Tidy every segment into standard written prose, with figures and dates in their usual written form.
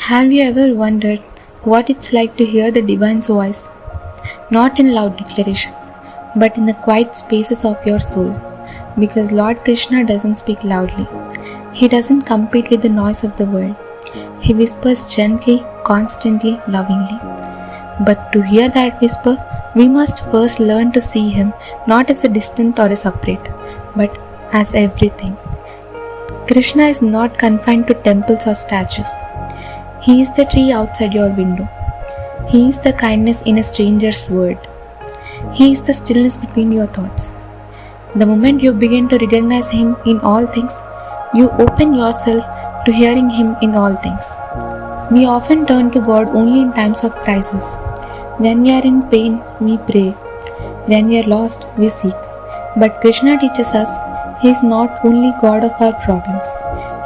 Have you ever wondered what it's like to hear the Divine's voice? Not in loud declarations, but in the quiet spaces of your soul. Because Lord Krishna doesn't speak loudly. He doesn't compete with the noise of the world. He whispers gently, constantly, lovingly. But to hear that whisper, we must first learn to see Him not as a distant or a separate, but as everything. Krishna is not confined to temples or statues. He is the tree outside your window. He is the kindness in a stranger's word. He is the stillness between your thoughts. The moment you begin to recognize Him in all things, you open yourself to hearing Him in all things. We often turn to God only in times of crisis. When we are in pain, we pray. When we are lost, we seek. But Krishna teaches us He is not only God of our problems.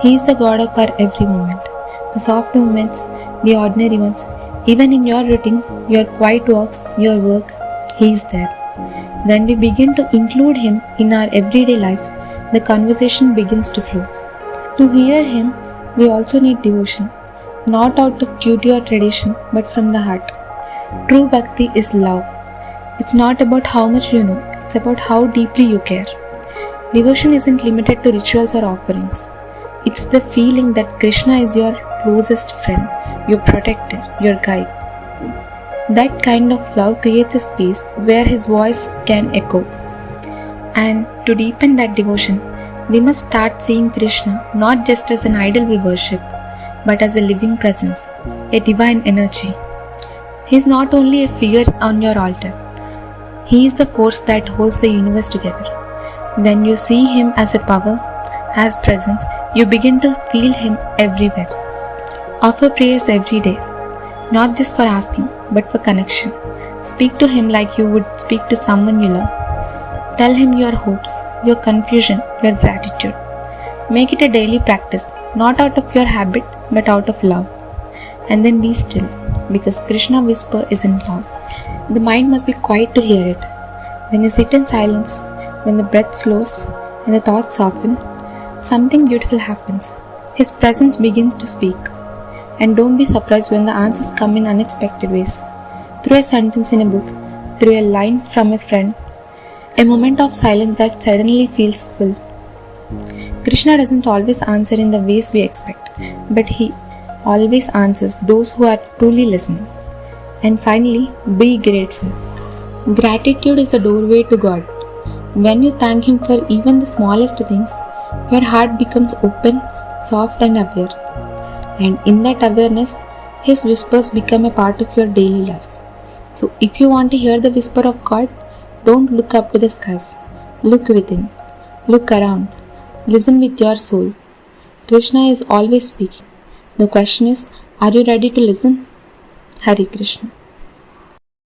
He is the God of our every moment. The soft moments, the ordinary ones, even in your routine, your quiet walks, your work, He is there. When we begin to include Him in our everyday life, the conversation begins to flow. To hear Him, we also need devotion, not out of duty or tradition, but from the heart. True bhakti is love. It's not about how much you know, it's about how deeply you care. Devotion isn't limited to rituals or offerings. It's the feeling that Krishna is your closest friend, your protector, your guide. That kind of love creates a space where His voice can echo. And to deepen that devotion, we must start seeing Krishna not just as an idol we worship, but as a living presence, a divine energy. He is not only a figure on your altar. He is the force that holds the universe together. When you see Him as a power, as presence, you begin to feel Him everywhere. Offer prayers every day, not just for asking, but for connection. Speak to Him like you would speak to someone you love. Tell Him your hopes, your confusion, your gratitude. Make it a daily practice, not out of your habit, but out of love. And then be still, because Krishna whisper isn't loud. The mind must be quiet to hear it. When you sit in silence, when the breath slows and the thoughts soften, something beautiful happens. His presence begins to speak. And don't be surprised when the answers come in unexpected ways. Through a sentence in a book, through a line from a friend, a moment of silence that suddenly feels full. Krishna doesn't always answer in the ways we expect, but He always answers those who are truly listening. And finally, be grateful. Gratitude is a doorway to God. When you thank Him for even the smallest things, your heart becomes open, soft and aware. And in that awareness, His whispers become a part of your daily life. So if you want to hear the whisper of God, don't look up to the skies. Look within. Look around. Listen with your soul. Krishna is always speaking. The question is, are you ready to listen? Hare Krishna.